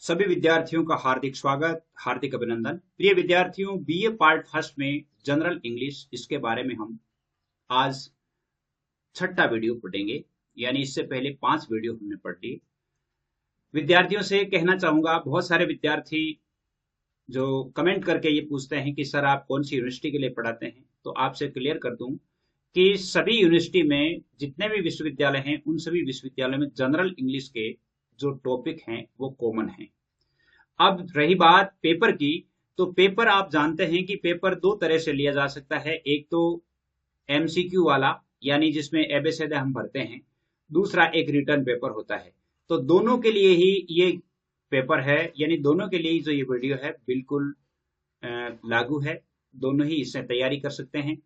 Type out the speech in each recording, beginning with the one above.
सभी विद्यार्थियों का हार्दिक स्वागत, हार्दिक अभिनंदन। प्रिय विद्यार्थियों, बीए पार्ट फर्स्ट में जनरल इंग्लिश, इसके बारे में हम आज छठा वीडियो पढ़ेंगे। यानी इससे पहले 5 वीडियो हमने पढ़ लिए। विद्यार्थियों से कहना चाहूंगा, बहुत सारे विद्यार्थी जो कमेंट करके ये पूछते हैं कि सर आप कौन सी यूनिवर्सिटी के लिए पढ़ाते हैं, तो आपसे क्लियर कर दूं कि सभी यूनिवर्सिटी में जितने भी विश्वविद्यालय हैं, उन सभी विश्वविद्यालयों में जनरल इंग्लिश के जो टॉपिक हैं वो कॉमन हैं। अब रही बात पेपर की, तो पेपर आप जानते हैं कि पेपर 2 तरह से लिया जा सकता है। एक तो एमसीक्यू वाला, यानी जिसमें एबेसेडे हम भरते हैं। दूसरा एक रिटर्न पेपर होता है। तो दोनों के लिए ही ये पेपर है, यानी दोनों के लिए जो ये वीडियो है बिल्कुल लागू है। दोनों ही इससे तैयारी कर सकते हैं।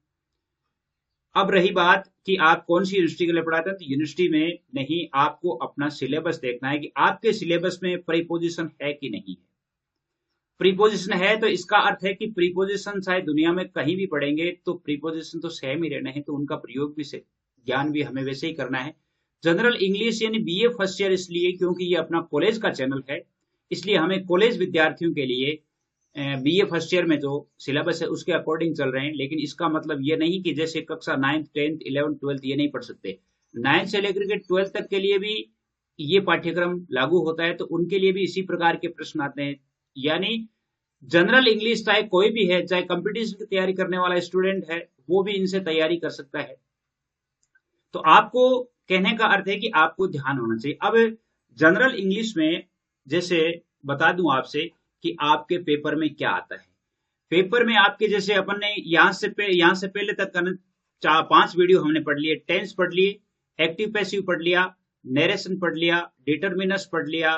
अब रही बात कि आप कौन सी यूनिवर्सिटी के लिए पढ़ाते हैं, तो यूनिवर्सिटी में नहीं, आपको अपना सिलेबस देखना है कि आपके सिलेबस में प्रीपोजिशन है कि नहीं है। प्रीपोजिशन है तो इसका अर्थ है कि प्रीपोजिशन चाहे दुनिया में कहीं भी पढ़ेंगे तो प्रीपोजिशन तो सेम ही रहना है, तो उनका प्रयोग भी से ज्ञान भी हमें वैसे ही करना है। जनरल इंग्लिश यानी बीए फर्स्ट ईयर इसलिए क्योंकि ये अपना कॉलेज का चैनल है, इसलिए हमें कॉलेज विद्यार्थियों के लिए बीए फर्स्ट ईयर में जो सिलेबस है उसके अकॉर्डिंग चल रहे हैं। लेकिन इसका मतलब ये नहीं कि जैसे कक्षा 9th 10th 11th 12th ये नहीं पढ़ सकते। 9th से लेकर के 12th तक के लिए भी ये पाठ्यक्रम लागू होता है, तो उनके लिए भी इसी प्रकार के प्रश्न आते हैं। यानी जनरल इंग्लिश चाहे कोई भी है, चाहे कंपटीशन की तैयारी करने वाला स्टूडेंट है, वो भी इनसे तैयारी कर सकता है। तो आपको कहने का अर्थ है कि आपको ध्यान होना चाहिए। अब जनरल इंग्लिश में जैसे बता दूं आपसे कि आपके पेपर में क्या आता है। पेपर में आपके जैसे अपन ने यहां से पहले तक 5 वीडियो हमने पढ़ लिए। टेंस पढ़ लिए, एक्टिव पैसिव पढ़ लिया, नरेशन पढ़ लिया, डिटर्मिनस पढ़ लिया,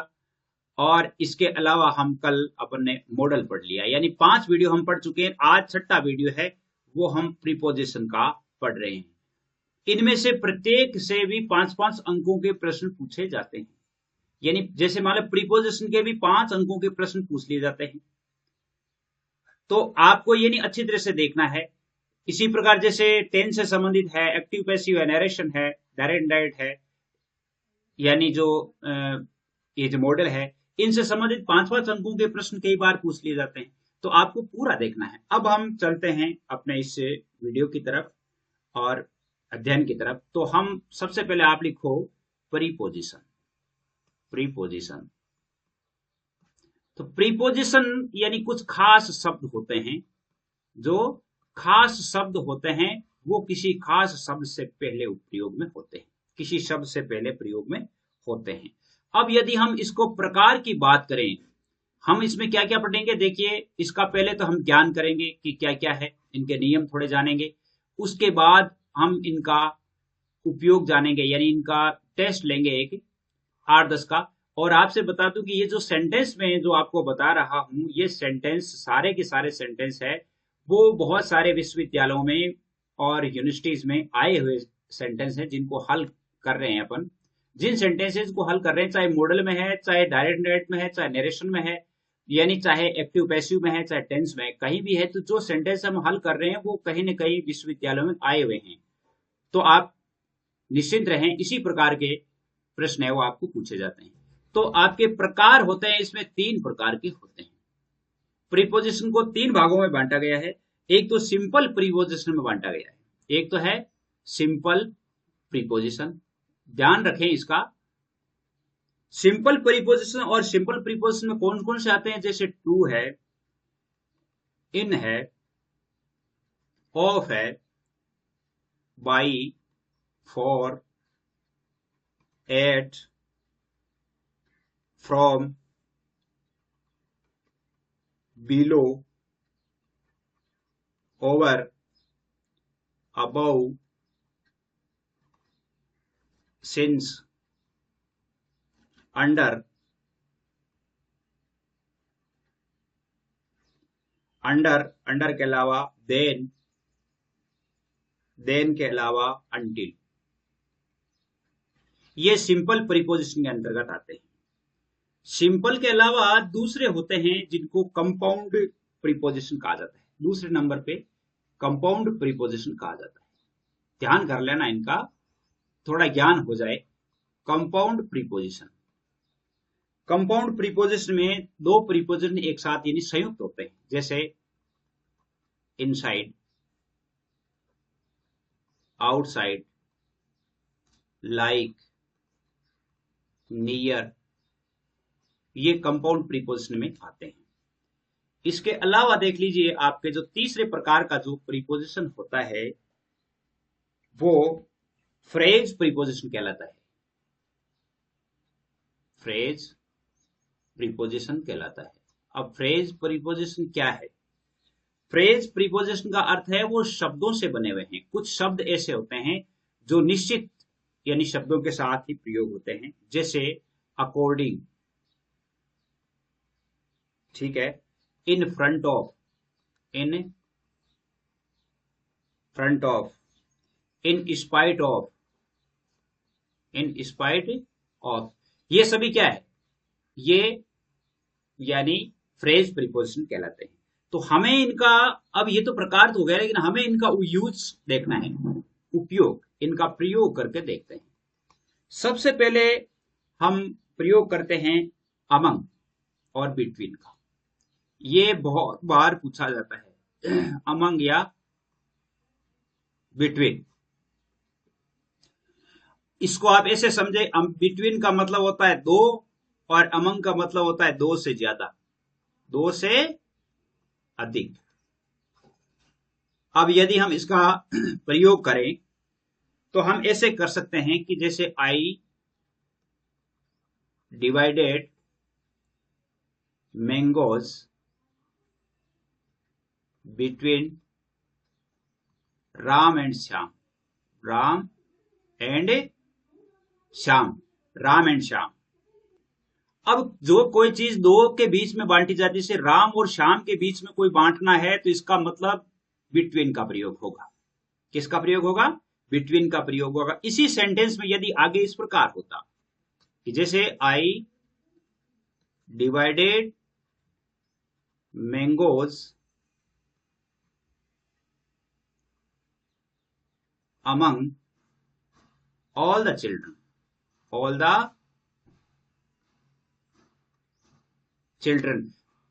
और इसके अलावा हम कल अपन ने मॉडल पढ़ लिया। यानी 5 वीडियो हम पढ़ चुके हैं। आज छठा वीडियो है, वो हम प्रीपोजिशन का पढ़ रहे हैं। इनमें से प्रत्येक से भी 5-5 अंकों के प्रश्न पूछे जाते हैं। यानी जैसे मान लो प्रीपोजिशन के भी 5 अंकों के प्रश्न पूछ लिए जाते हैं। तो आपको ये नहीं अच्छी तरह से देखना है। इसी प्रकार जैसे टेंस से संबंधित है, एक्टिव पैसिव है, नरेशन है, डायरेक्ट इनडायरेक्ट है, यानी जो ये जो मॉडल है, इनसे संबंधित 5-5 अंकों के प्रश्न कई बार पूछ लिए जाते हैं। तो आपको पूरा देखना है। अब हम चलते हैं अपने इस वीडियो की तरफ और अध्ययन की तरफ। तो हम सबसे पहले आप लिखो प्रीपोजिशन। प्रीपोजिशन, तो प्रीपोजिशन यानी कुछ खास शब्द होते हैं। जो खास शब्द होते हैं वो किसी खास शब्द से पहले प्रयोग में होते हैं, किसी शब्द से पहले प्रयोग में होते हैं। अब यदि हम इसको प्रकार की बात करें, हम इसमें क्या क्या पढ़ेंगे, देखिए इसका पहले तो हम ज्ञान करेंगे कि क्या क्या है, इनके नियम थोड़े जानेंगे। उसके बाद हम इनका उपयोग जानेंगे, यानी इनका टेस्ट लेंगे एक 8-10 का। और आपसे बता दूं कि ये जो सेंटेंस में जो आपको बता रहा हूं, ये सेंटेंस सारे के सारे सेंटेंस है, वो बहुत सारे विश्वविद्यालयों में और यूनिवर्सिटीज में आए हुए सेंटेंस हैं जिनको हल कर रहे हैं अपन। जिन सेंटेंसेस को हल कर रहे हैं, चाहे मॉडल में है, चाहे डायरेक्ट इनडायरेक्ट में है, चाहे नरेशन में है, यानी चाहे एक्टिव पैसिव में है, चाहे टेंस में, कहीं भी है, तो जो सेंटेंस हम हल कर रहे हैं वो कहीं न कहीं विश्वविद्यालयों में आए हुए हैं। तो आप निश्चिंत रहें, इसी प्रकार के प्रश्न है वो आपको पूछे जाते हैं। तो आपके प्रकार होते हैं, इसमें 3 प्रकार के होते हैं। प्रीपोजिशन को 3 भागों में बांटा गया है। एक तो सिंपल प्रीपोजिशन में बांटा गया है, एक तो है सिंपल प्रीपोजिशन। ध्यान रखें इसका। सिंपल प्रीपोजिशन और सिंपल प्रीपोजिशन में कौन कौन से आते हैं, जैसे टू है, इन है, ऑफ है, by, for, at, from, below, over, above, since, under, under के अलावा देन के अलावा until, ये सिंपल प्रीपोजिशन के अंतर्गत आते हैं। सिंपल के अलावा दूसरे होते हैं जिनको कंपाउंड प्रीपोजिशन कहा जाता है। दूसरे नंबर पे कंपाउंड प्रीपोजिशन कहा जाता है। ध्यान कर लेना, इनका थोड़ा ज्ञान हो जाए। कंपाउंड प्रीपोजिशन, कंपाउंड प्रीपोजिशन में दो प्रीपोजिशन एक साथ यानी संयुक्त होते हैं, जैसे इनसाइड, आउटसाइड, लाइक, नियर, ये कंपाउंड प्रीपोजिशन में आते हैं। इसके अलावा देख लीजिए आपके जो तीसरे प्रकार का जो प्रीपोजिशन होता है वो फ्रेज प्रीपोजिशन कहलाता है। फ्रेज प्रीपोजिशन कहलाता है। अब फ्रेज प्रीपोजिशन क्या है? फ्रेज प्रीपोजिशन का अर्थ है वो शब्दों से बने हुए हैं। कुछ शब्द ऐसे होते हैं जो निश्चित यानी शब्दों के साथ ही प्रयोग होते हैं, जैसे अकॉर्डिंग, ठीक है, in front of, in front of, in spite of, in spite of, ये सभी क्या है? ये यानी फ्रेज प्रीपोजिशन कहलाते हैं। तो हमें इनका, अब ये तो प्रकार तो हो गया, लेकिन हमें इनका यूज देखना है, उपयोग, इनका प्रयोग करके देखते हैं। सबसे पहले हम प्रयोग करते हैं अमंग और बिटवीन का। ये बहुत बार पूछा जाता है, अमंग या बिटवीन। इसको आप ऐसे समझे, बिटवीन का मतलब होता है दो और अमंग का मतलब होता है दो से ज्यादा, दो से अधिक। अब यदि हम इसका प्रयोग करें तो हम ऐसे कर सकते हैं कि जैसे I divided mangoes between Ram and Shyam, Ram and Shyam, Ram and Shyam. अब जो कोई चीज दो के बीच में बांटी जाती है, जैसे राम और श्याम के बीच में कोई बांटना है, तो इसका मतलब बिटवीन का प्रयोग होगा। किसका प्रयोग होगा? बिटवीन का प्रयोग होगा। इसी सेंटेंस में यदि आगे इस प्रकार होता कि जैसे I divided mangoes among all the children, all the children,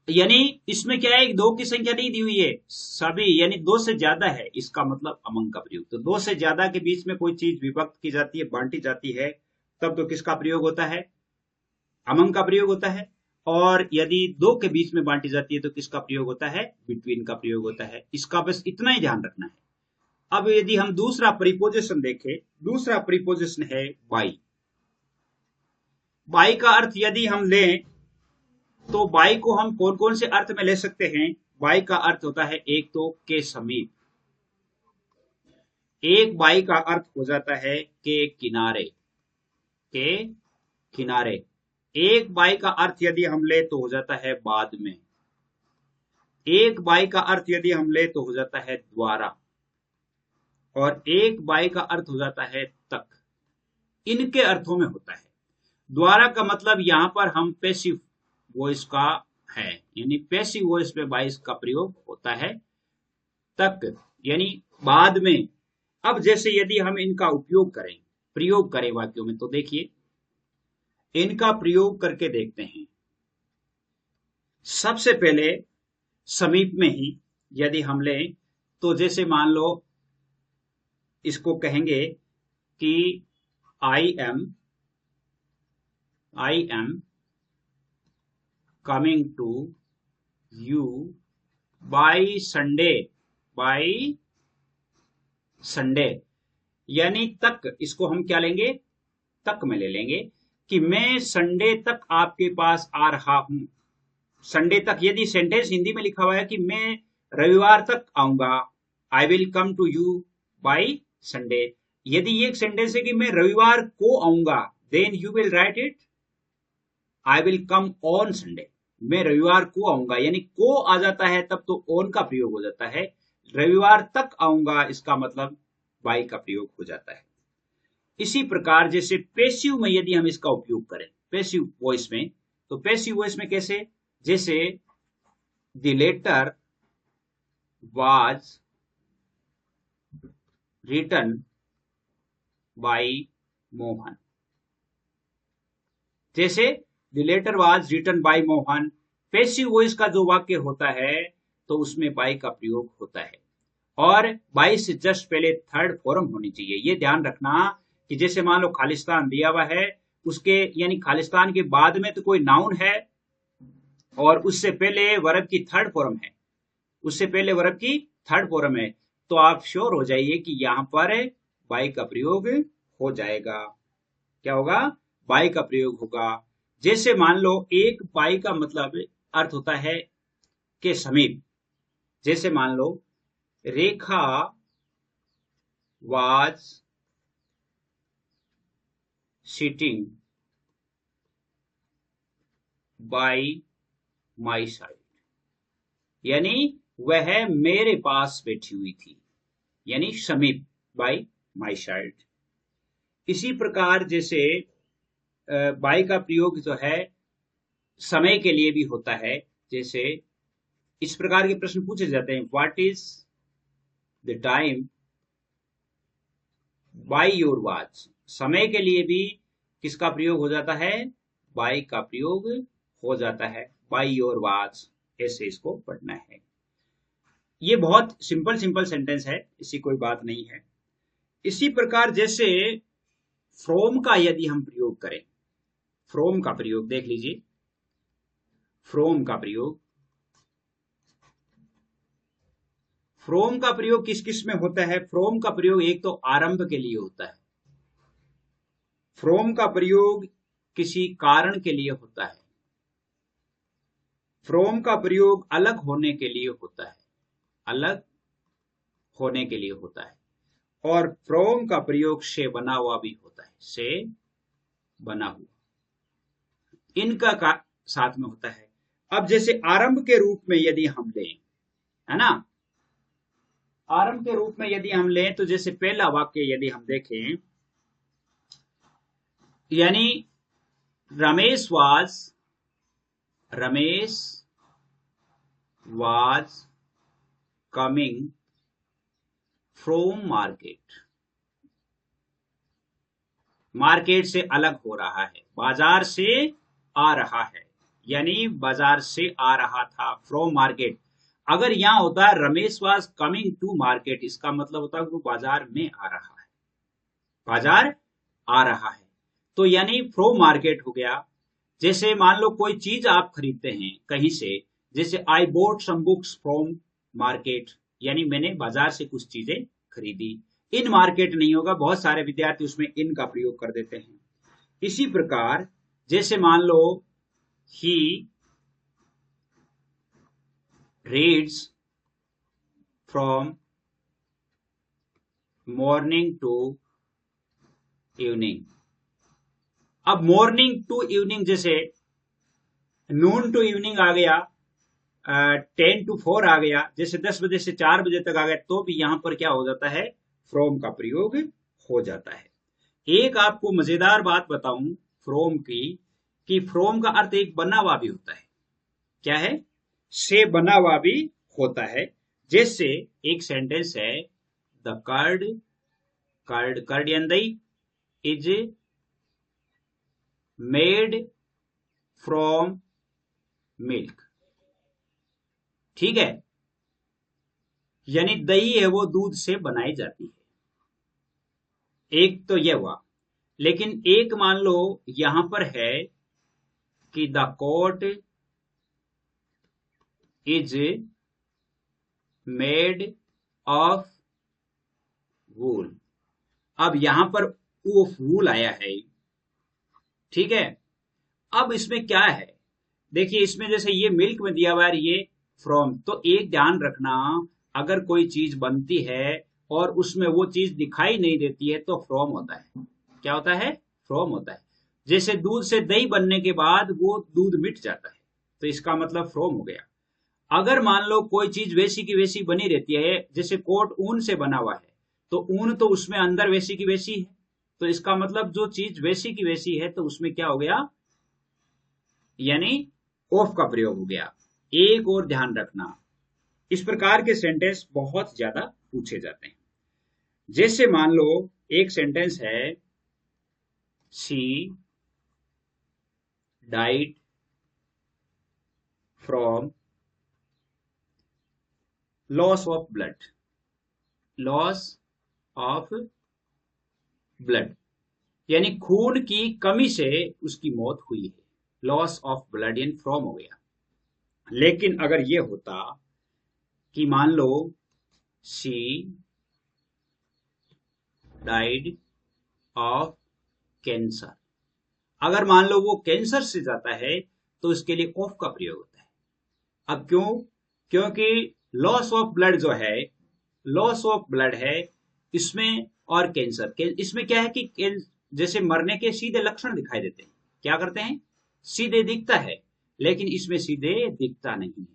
यानी इसमें क्या है, दो की संख्या नहीं दी हुई है, सभी यानी दो से ज्यादा है, इसका मतलब अमंग का प्रयोग। तो दो से ज्यादा के बीच में कोई चीज विभक्त की जाती है, बांटी जाती है, तब तो किसका प्रयोग होता है? अमंग का प्रयोग होता है। और यदि दो के बीच में बांटी जाती है तो किसका प्रयोग होता है? बिटवीन का प्रयोग होता है। इसका बस इतना ही ध्यान रखना है। अब यदि हम दूसरा प्रीपोजिशन देखें, दूसरा प्रीपोजिशन है बाई। बाई का अर्थ यदि हम लें तो बाई को हम कौन कौन से अर्थ में ले सकते हैं? बाई का अर्थ होता है एक तो के समीप, एक बाई का अर्थ हो जाता है के किनारे, के किनारे। एक बाई का अर्थ यदि हम ले तो हो जाता है बाद में, एक बाई का अर्थ यदि हम ले तो हो जाता है द्वारा, और एक बाई का अर्थ हो जाता है तक। इनके अर्थों में होता है। द्वारा का मतलब यहां पर हम पैसिव वॉइस का है, यानी पैसिव वॉइस पे बाइस का प्रयोग होता है। तक यानी बाद में। अब जैसे यदि हम इनका उपयोग करें, प्रयोग करें वाक्यों में, तो देखिए इनका प्रयोग करके देखते हैं। सबसे पहले समीप में ही यदि हम लें तो जैसे मान लो इसको कहेंगे कि I am coming to you by Sunday, by Sunday, यानी तक, इसको हम क्या लेंगे? तक में ले लेंगे कि मैं संडे तक आपके पास आ रहा हूं। संडे तक, यदि सेंटेंस हिंदी में लिखा हुआ है कि मैं रविवार तक आऊंगा, I will come to you by Sunday. यदि ये एक सेंटेंस है कि मैं रविवार को आऊंगा, then you will write it I will come on Sunday. मैं रविवार को आऊंगा, यानी को आ जाता है तब तो ऑन का प्रयोग हो जाता है। रविवार तक आऊंगा, इसका मतलब बाय का प्रयोग हो जाता है। इसी प्रकार जैसे पैसिव में यदि हम इसका उपयोग करें, पैसिव वॉइस में, तो पैसिव वॉइस में कैसे? जैसे the letter was written by Mohan, जैसे the letter was written by Mohan. Passive voice का जो वाक्य होता है तो उसमें बाय का प्रयोग होता है, और बाय से जस्ट पहले थर्ड फॉर्म होनी चाहिए। ये ध्यान रखना कि जैसे मान लो खालिस्तान दिया हुआ है, उसके यानी खालिस्तान के बाद में तो कोई नाउन है और उससे पहले वर्ब की थर्ड फॉर्म है, उससे पहले वर्ब की थर्ड फॉर्म है, तो आप श्योर हो जाइए कि यहां पर बाय का प्रयोग हो जाएगा। क्या होगा? बाय का प्रयोग होगा। जैसे मान लो एक बाय का मतलब अर्थ होता है के समीप। जैसे मान लो Rekha was sitting by my side, यानी वह मेरे पास बैठी हुई थी, यानी समीप, बाय माई साइड। इसी प्रकार जैसे बाय का प्रयोग जो है समय के लिए भी होता है। जैसे इस प्रकार के प्रश्न पूछे जाते हैं, what is the time by your watch. समय के लिए भी किसका प्रयोग हो जाता है? बाय का प्रयोग हो जाता है, बाय योर वॉच। ऐसे इसको पढ़ना है। ये बहुत सिंपल सिंपल सेंटेंस है, इसी कोई बात नहीं है। इसी प्रकार जैसे फ्रॉम का यदि हम प्रयोग करें, फ्रॉम का प्रयोग देख लीजिए। फ्रॉम का प्रयोग, फ्रॉम का प्रयोग किस किस में होता है? फ्रॉम का प्रयोग एक तो आरंभ के लिए होता है, फ्रॉम का प्रयोग किसी कारण के लिए होता है, फ्रॉम का प्रयोग अलग होने के लिए होता है, अलग होने के लिए होता है, और फ्रॉम का प्रयोग से बना हुआ भी होता है, से बना हुआ, इनका का साथ में होता है। अब जैसे आरंभ के रूप में यदि हम लें, है ना, आरंभ के रूप में यदि हम लें तो जैसे पहला वाक्य यदि हम देखें, यानी Ramesh was coming from market. Market से अलग हो रहा है, बाजार से आ रहा है, यानी बाजार से आ रहा था, फ्रॉम मार्केट। अगर यहां होता है Ramesh was coming to market, इसका मतलब होता है वो बाजार में आ रहा है, बाजार आ रहा है, तो यानी फ्रॉम मार्केट हो गया। जैसे मान लो कोई चीज आप खरीदते हैं कहीं से, जैसे I bought some books from market, यानी मैंने बाजार से कुछ चीजें खरीदी। इन मार्केट नहीं होगा, बहुत सारे विद्यार्थी उसमें इन का प्रयोग कर देते हैं। इसी प्रकार जैसे मान लो he reads from morning to evening. अब मॉर्निंग टू इवनिंग, जैसे नून टू इवनिंग आ गया, 10 to 4 आ गया, जैसे 10 बजे से 4 बजे तक आ गया, तो भी यहां पर क्या हो जाता है? फ्रॉम का प्रयोग हो जाता है। एक आपको मजेदार बात बताऊं फ्रॉम की, कि फ्रॉम का अर्थ एक बना हुआ भी होता है। क्या है? से बना हुआ भी होता है। जैसे एक सेंटेंस है, द कर्ड, कर्ड यानी दही, इज मेड फ्रॉम मिल्क। ठीक है, यानी दही है वो दूध से बनाई जाती है। एक तो यह हुआ, लेकिन एक मान लो यहां पर है कि the coat is made of wool. अब यहां पर ऑफ वूल आया है, ठीक है। अब इसमें क्या है? देखिए, इसमें जैसे ये मिल्क में दिया हुआ है, ये फ्रॉम, तो एक ध्यान रखना, अगर कोई चीज बनती है और उसमें वो चीज दिखाई नहीं देती है तो फ्रॉम होता है। क्या होता है? फ्रॉम होता है। जैसे दूध से दही बनने के बाद वो दूध मिट जाता है, तो इसका मतलब फ्रॉम हो गया। अगर मान लो कोई चीज वैसी की वैसी बनी रहती है, जैसे कोट ऊन से बना हुआ है, तो ऊन तो उसमें अंदर वैसी की वैसी है, तो इसका मतलब जो चीज वैसी की वैसी है तो उसमें क्या हो गया? यानी ऑफ का प्रयोग हो गया। एक और ध्यान रखना, इस प्रकार के सेंटेंस बहुत ज्यादा पूछे जाते हैं। जैसे मान लो एक सेंटेंस है, she died from loss of blood, loss of blood, यानी खून की कमी से उसकी मौत हुई है, लॉस ऑफ ब्लड यानी फ्रॉम हो गया। लेकिन अगर ये होता कि मान लो शी डाइड ऑफ कैंसर, अगर मान लो वो कैंसर से जाता है तो इसके लिए ऑफ का प्रयोग होता है। अब क्यों? क्योंकि लॉस ऑफ ब्लड जो है, लॉस ऑफ ब्लड है इसमें, और कैंसर के इसमें क्या है कि जैसे मरने के सीधे लक्षण दिखाई देते हैं, क्या करते हैं, सीधे दिखता है, लेकिन इसमें सीधे दिखता नहीं है।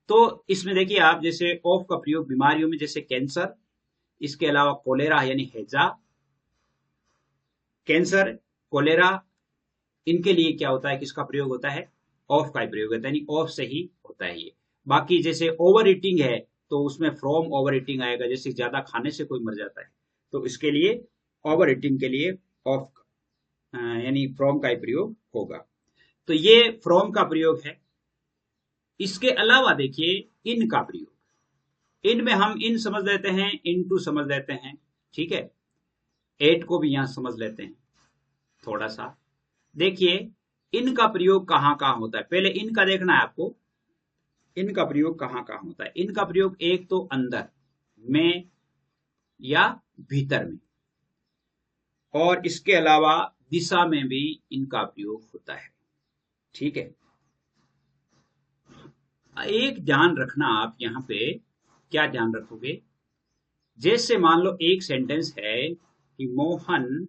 तो इसमें देखिए आप, जैसे ऑफ का प्रयोग बीमारियों में जैसे कैंसर, इसके अलावा कोलेरा यानी हैजा, कैंसर, कोलेरा, इनके लिए क्या होता है, किसका प्रयोग होता है, ऑफ का प्रयोग होता है, यानी ऑफ से ही होता है ये। बाकी जैसे ओवर ईटिंग है तो उसमें फ्रॉम ओवर ईटिंग आएगा, जैसे ज्यादा खाने से कोई मर जाता है तो इसके लिए ओवर ईटिंग के लिए ऑफ यानी फ्रॉम का ही प्रयोग होगा। तो ये फ्रॉम का प्रयोग है। इसके अलावा देखिए इन का प्रयोग, इन में हम इन समझ लेते हैं, इन टू समझ लेते हैं, ठीक है, एट को भी यहां समझ लेते हैं थोड़ा सा। देखिए इन का प्रयोग कहां कहां होता है, पहले इन का देखना है आपको, इन का प्रयोग कहां कहां होता है। इन का प्रयोग एक तो अंदर में या भीतर में, और इसके अलावा दिशा में भी इनका प्रयोग होता है, ठीक है। एक ध्यान रखना आप यहां पे, क्या ध्यान रखोगे, जैसे मान लो एक सेंटेंस है कि Mohan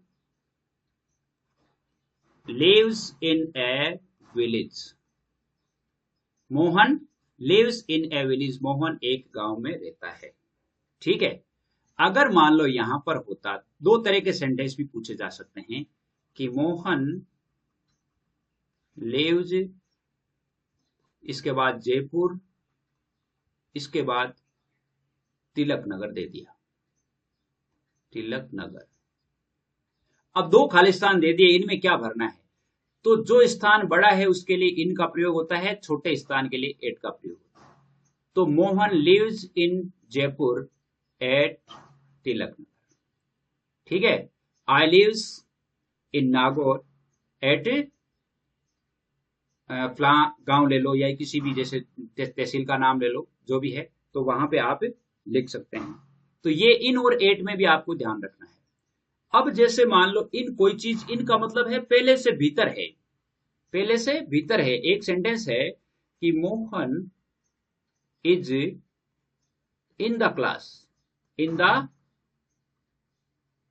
lives in a village, Mohan lives in a village, Mohan एक गांव में रहता है, ठीक है। अगर मान लो यहां पर होता, दो तरह के सेंटेंस भी पूछे जा सकते हैं कि मोहन lives, इसके बाद जयपुर, इसके बाद तिलक नगर दे दिया, तिलक नगर। अब दो खालिस्तान दे दिए, इनमें क्या भरना है, तो जो स्थान बड़ा है उसके लिए इन का प्रयोग होता है, छोटे स्थान के लिए एट का प्रयोग होता है। तो Mohan lives in Jaipur at Tilak Nagar, ठीक है। I lives in Nagaur at फला गांव ले लो, या किसी भी जैसे तहसील का नाम ले लो, जो भी है, तो वहां पे आप लिख सकते हैं। तो ये इन और एट में भी आपको ध्यान रखना है। अब जैसे मान लो इन कोई चीज, इन का मतलब है पहले से भीतर है, पहले से भीतर है। एक सेंटेंस है कि Mohan is in the class, in the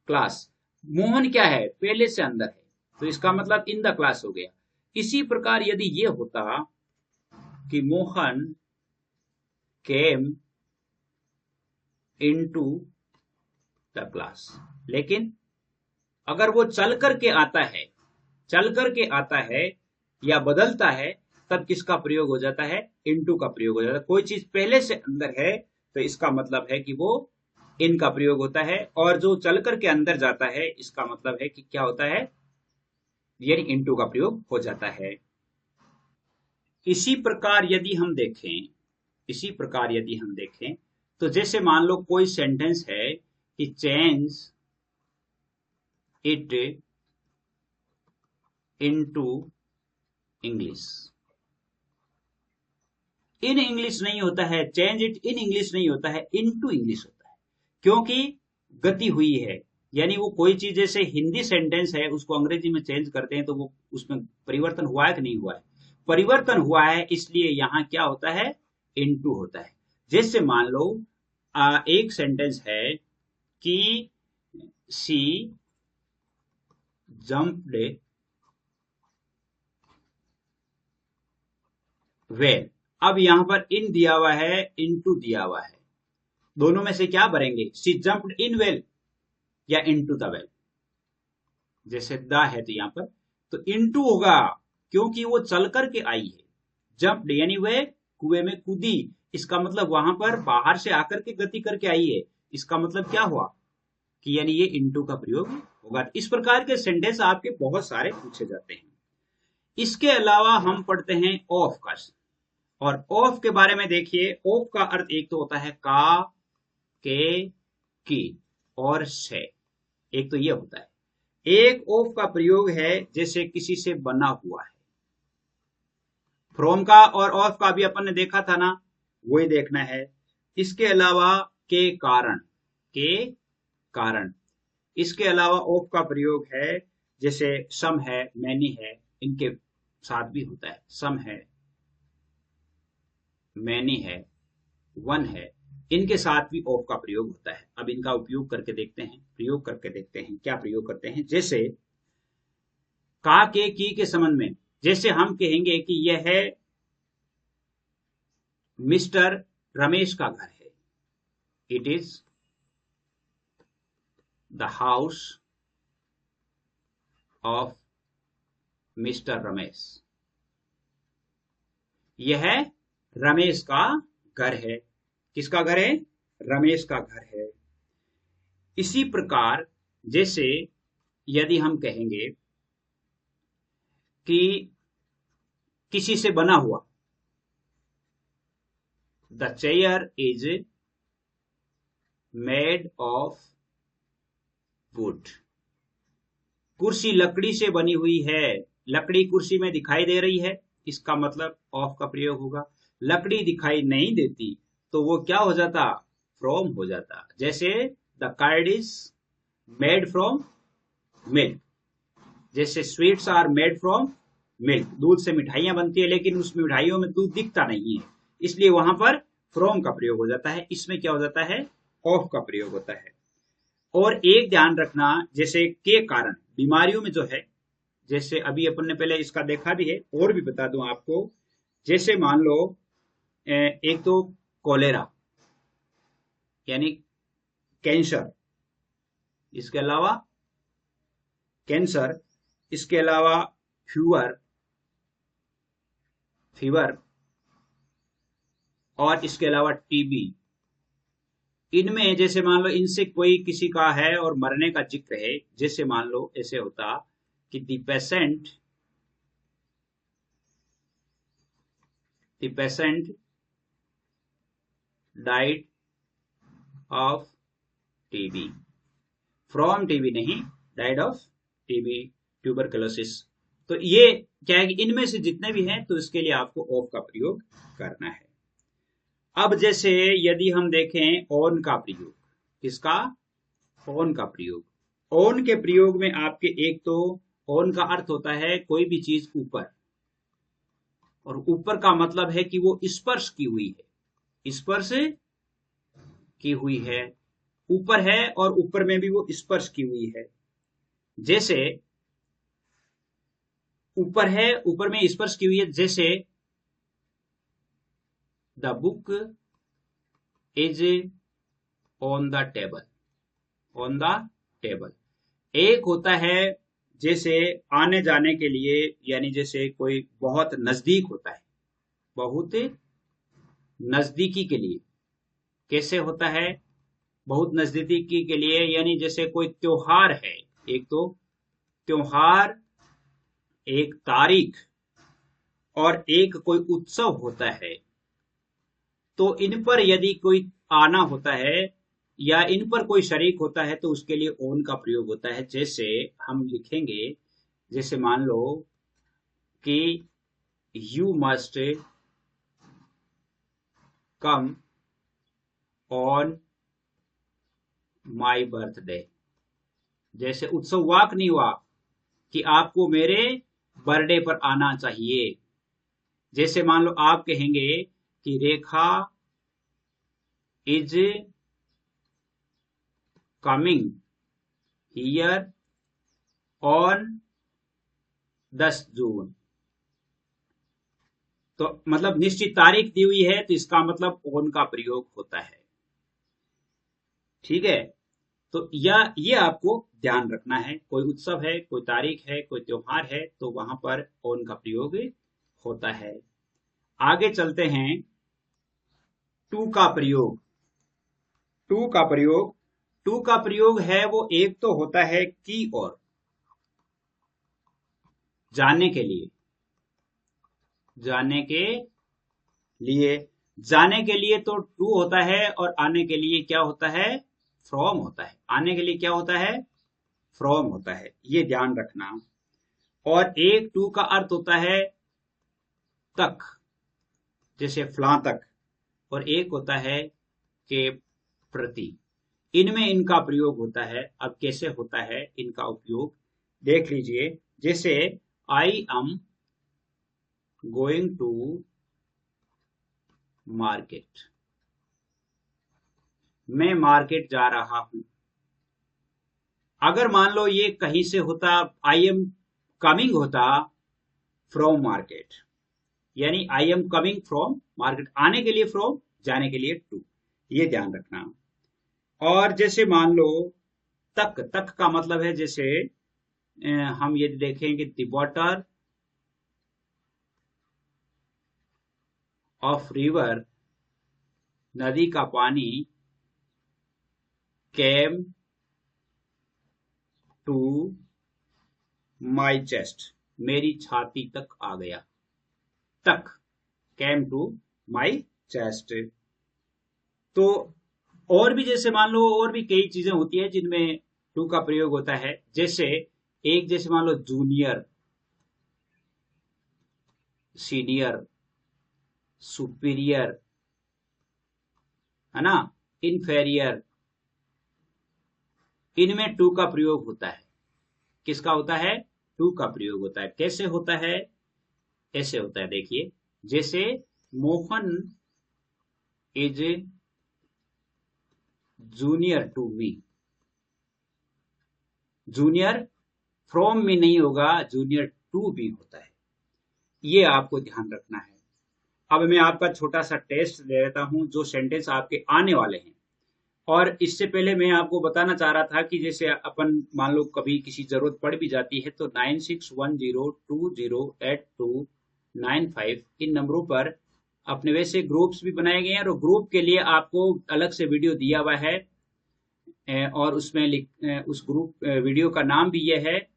class, Mohan क्या है, पहले से अंदर है, तो इसका मतलब इन द क्लास हो गया। इसी प्रकार यदि ये होता कि Mohan came into the class, लेकिन अगर वो चल करके आता है, चल करके आता है या बदलता है, तब किसका प्रयोग हो जाता है, इनटू का प्रयोग हो जाता है। कोई चीज पहले से अंदर है तो इसका मतलब है कि वो इन का प्रयोग होता है, और जो चल करके अंदर जाता है इसका मतलब है कि क्या होता है, यानी इनटू का प्रयोग हो जाता है। इसी प्रकार यदि हम देखें, इसी प्रकार यदि हम देखें तो जैसे मान लो कोई सेंटेंस है कि change it into English, in English नहीं होता है, चेंज इट इन इंग्लिश नहीं होता है, इनटू इंग्लिश होता है, क्योंकि गति हुई है। यानी वो कोई चीज जैसे हिंदी सेंटेंस है उसको अंग्रेजी में चेंज करते हैं तो वो उसमें परिवर्तन हुआ है कि नहीं हुआ है, परिवर्तन हुआ है, इसलिए यहां क्या होता है, इनटू होता है। जैसे मान लो एक सेंटेंस है कि सी जंप्ड वेल, अब यहां पर इन दिया हुआ है, इनटू दिया हुआ है, दोनों में से क्या भरेंगे, सी जंप्ड इन वेल या इनटू द वेल। जैसे द है तो यहां पर तो इनटू होगा, क्योंकि वो चल करके आई है, जंप्ड यानी वह कुएं में कूदी, इसका मतलब वहां पर बाहर से आकर के गति करके आई है, इसका मतलब क्या हुआ कि यानी ये इनटू का प्रयोग होगा। इस प्रकार के सेंटेंस आपके बहुत सारे पूछे जाते हैं। इसके अलावा हम पढ़ते हैं ऑफ का, और ऑफ के बारे में देखिए, ऑफ का अर्थ एक तो होता है का, के, की और से, एक तो ये होता है। एक ऑफ का प्रयोग है जैसे किसी से बना हुआ है। फ्रॉम का और ऑफ का भी अपन ने देखा था ना, वही देखना है। इसके अलावा के कारण, के कारण। इसके अलावा ऑफ का प्रयोग है जैसे सम है, मैनी है, इनके साथ भी होता है। सम है, मैनी है, वन है, इनके साथ भी ऑफ का प्रयोग होता है। अब इनका उपयोग करके देखते हैं, प्रयोग करके देखते हैं क्या प्रयोग करते हैं। जैसे का, के, की संबंध में, जैसे हम कहेंगे कि यह है मिस्टर रमेश का घर है, it is the house of mister Ramesh. यह रमेश का घर है। किसका घर है? रमेश का घर है। इसी प्रकार जैसे यदि हम कहेंगे कि किसी से बना हुआ, the chair is made of would. कुर्सी लकड़ी से बनी हुई है, लकड़ी कुर्सी में दिखाई दे रही है, इसका मतलब ऑफ का प्रयोग होगा। लकड़ी दिखाई नहीं देती तो वो क्या हो जाता? फ्रॉम हो जाता। जैसे the curd is made from milk. जैसे sweets are made from milk, दूध से मिठाइयां बनती है लेकिन उस मिठाइयों में दूध दिखता नहीं है, इसलिए वहां पर फ्रॉम का प्रयोग हो जाता है। इसमें क्या हो जाता है? ऑफ का प्रयोग होता है। और एक ध्यान रखना, जैसे के कारण बीमारियों में जो है, जैसे अभी अपन ने पहले इसका देखा भी है, और भी बता दूं आपको। जैसे मान लो एक तो कोलेरा यानी कैंसर, इसके अलावा कैंसर, इसके अलावा फीवर, फीवर, और इसके अलावा टीबी। इनमें जैसे मान लो इनसे कोई किसी का है और मरने का जिक्र है, जैसे मान लो ऐसे होता कि the patient died of TB, from TB नहीं, डाइड ऑफ टीबी, ट्यूबरकुलोसिस। तो ये क्या है कि इनमें से जितने भी हैं तो इसके लिए आपको ऑफ का प्रयोग करना है। अब जैसे यदि हम देखें ऑन का प्रयोग, किसका? ऑन का प्रयोग। ऑन के प्रयोग में आपके एक तो ऑन का अर्थ होता है कोई भी चीज ऊपर, और ऊपर का मतलब है कि वो स्पर्श की हुई है, स्पर्श की हुई है, ऊपर है और ऊपर में भी वो स्पर्श की हुई है। जैसे ऊपर है, ऊपर में स्पर्श की हुई है। जैसे the book is on the table, on the table. एक होता है जैसे आने जाने के लिए, यानी जैसे कोई बहुत नजदीक होता है, बहुत नजदीकी के लिए। कैसे होता है? बहुत नजदीकी के लिए, यानी जैसे कोई त्योहार है, एक तो त्योहार, एक तारीख, और एक कोई उत्सव होता है, तो इन पर यदि कोई आना होता है या इन पर कोई शरीक होता है तो उसके लिए ओन का प्रयोग होता है। जैसे हम लिखेंगे, जैसे मान लो कि you must come on my birthday. जैसे उत्सव वाक नहीं हुआ कि आपको मेरे बर्थडे पर आना चाहिए। जैसे मान लो आप कहेंगे कि रेखा इज कमिंग हियर ऑन 10 जून, तो मतलब निश्चित तारीख दी हुई है, तो इसका मतलब ऑन का प्रयोग होता है। ठीक है, तो ये आपको ध्यान रखना है। कोई उत्सव है, कोई तारीख है, कोई त्योहार है, तो वहां पर ऑन का प्रयोग होता है। आगे चलते हैं, टू का प्रयोग। टू का प्रयोग, टू का प्रयोग है वो एक तो होता है की और, जानने के लिए। जाने के लिए। जाने के लिए तो टू होता है और आने के लिए क्या होता है, फ्रॉम होता है। आने के लिए क्या होता है, फ्रॉम होता है, ये ध्यान रखना। और एक टू का अर्थ होता है तक, जैसे फ्लां तक, और एक होता है के प्रति। इनमें इनका प्रयोग होता है। अब कैसे होता है इनका उपयोग देख लीजिए। जैसे I am going to market, मैं मार्केट जा रहा हूं। अगर मान लो ये कहीं से होता, आई एम कमिंग होता फ्रॉम मार्केट, यानी आई एम कमिंग फ्रॉम मार्केट, आने के लिए फ्रॉम, जाने के लिए टू, ये ध्यान रखना। और जैसे मान लो तक, तक का मतलब है जैसे हम ये देखेंगे द वाटर ऑफ रिवर, नदी का पानी, केम टू माई चेस्ट, मेरी छाती तक आ गया। तक, केम टू माई चेस्ट। तो और भी जैसे मान लो और भी कई चीजें होती है जिनमें टू का प्रयोग होता है। जैसे एक, जैसे मान लो जूनियर, सीनियर, सुपीरियर, है ना, इनफेरियर, इनमें टू का प्रयोग होता है। किसका होता है, टू का प्रयोग होता है। कैसे होता है, ऐसे होता है देखिए। जैसे Mohan is junior to me, junior from में नहीं होगा, जूनियर टू बी होता है। ये आपको ध्यान रखना है। अब मैं आपका छोटा सा टेस्ट दे देता हूं, जो सेंटेंस आपके आने वाले हैं। और इससे पहले मैं आपको बताना चाह रहा था कि जैसे अपन मान लो कभी किसी जरूरत पड़ भी जाती है तो 9610208295 इन नंबरों पर अपने वैसे ग्रुप्स भी बनाए गए हैं, और ग्रुप के लिए आपको अलग से वीडियो दिया हुआ है। और उसमें उस ग्रुप वीडियो का नाम भी यह है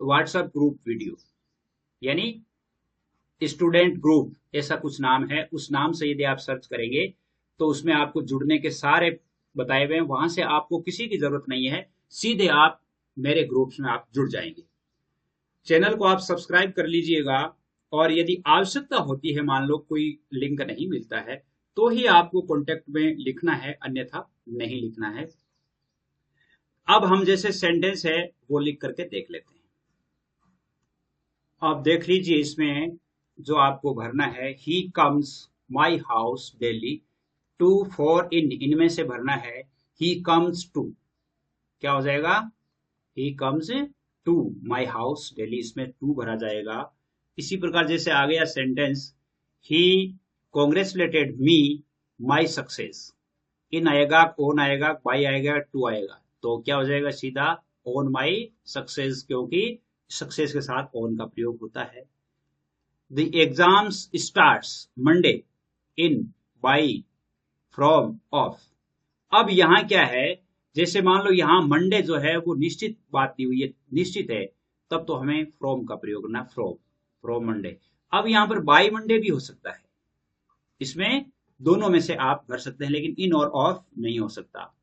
व्हाट्सएप ग्रुप वीडियो, यानी स्टूडेंट ग्रुप, ऐसा कुछ नाम है। उस नाम से यदि आप सर्च करेंगे तो उसमें आपको जुड़ने के सारे बताए हुए हैं। वहां से आपको किसी की जरूरत नहीं है, सीधे आप मेरे ग्रुप्स में आप जुड़ जाएंगे। चैनल को आप सब्सक्राइब कर लीजिएगा। और यदि आवश्यकता होती है, मान लो कोई लिंक नहीं मिलता है, तो ही आपको कॉन्टेक्ट में लिखना है, अन्यथा नहीं लिखना है। अब हम जैसे सेंटेंस है वो लिख करके देख लेते हैं। आप देख लीजिए, इसमें जो आपको भरना है, he comes my house daily to for in, इनमें से भरना है ही कम्स टू, क्या हो जाएगा, he comes to my house daily, इसमें टू भरा जाएगा। इसी प्रकार जैसे आ गया sentence, he congratulated me my success, in आएगा, कौन आएगा, बाई आएगा, टू आएगा, तो क्या हो जाएगा सीधा ऑन माई सक्सेस, क्योंकि सक्सेस के साथ ऑन का प्रयोग होता है। The exams starts Monday in, by, from, of. अब यहां क्या है, जैसे मान लो यहां मंडे जो है वो निश्चित बात दी हुई है, निश्चित है, तब तो हमें फ्रॉम का प्रयोग करना, फ्रॉम, फ्रॉम मंडे। अब यहां पर बाई मंडे भी हो सकता है, इसमें दोनों में से आप भर सकते हैं, लेकिन इन और ऑफ नहीं हो सकता।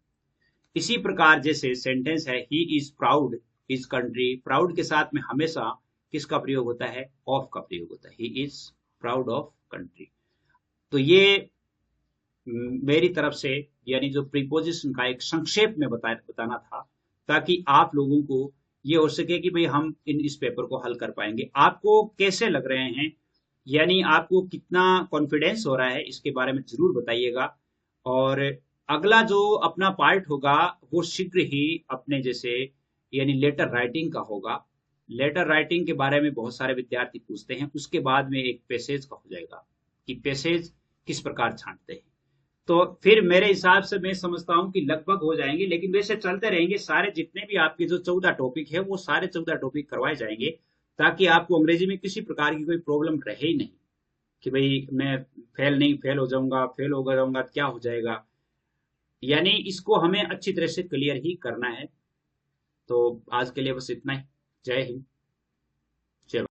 इसी प्रकार जैसे सेंटेंस है, he is proud is country, proud के साथ में हमेशा किसका प्रयोग होता है, ऑफ का प्रयोग होता है, he is proud of country. तो ये मेरी तरफ से, यानी जो प्रीपोजिशन का एक संक्षेप में बताना था, ताकि आप लोगों को ये हो सके कि भाई हम इस पेपर को हल कर पाएंगे। आपको कैसे लग रहे हैं, यानी आपको कितना कॉन्फिडेंस हो रहा है, इसके बारे में जरूर बताइएगा। और अगला जो अपना पार्ट होगा वो शीघ्र ही अपने जैसे, यानी लेटर राइटिंग का होगा। लेटर राइटिंग के बारे में बहुत सारे विद्यार्थी पूछते हैं, उसके बाद में एक पैसेज का हो जाएगा कि पैसेज किस प्रकार छांटते हैं। तो फिर मेरे हिसाब से मैं समझता हूं कि लगभग हो जाएंगे, लेकिन वैसे चलते रहेंगे। सारे जितने भी आपके जो 14 टॉपिक है वो सारे 14 टॉपिक करवाए जाएंगे, ताकि आपको अंग्रेजी में किसी प्रकार की कोई प्रॉब्लम रहे ही नहीं कि भाई मैं फेल हो जाऊंगा, फेल हो जाऊंगा, क्या हो जाएगा। यानी इसको हमें अच्छी तरह से क्लियर ही करना है। तो आज के लिए बस इतना ही। जय हिंद।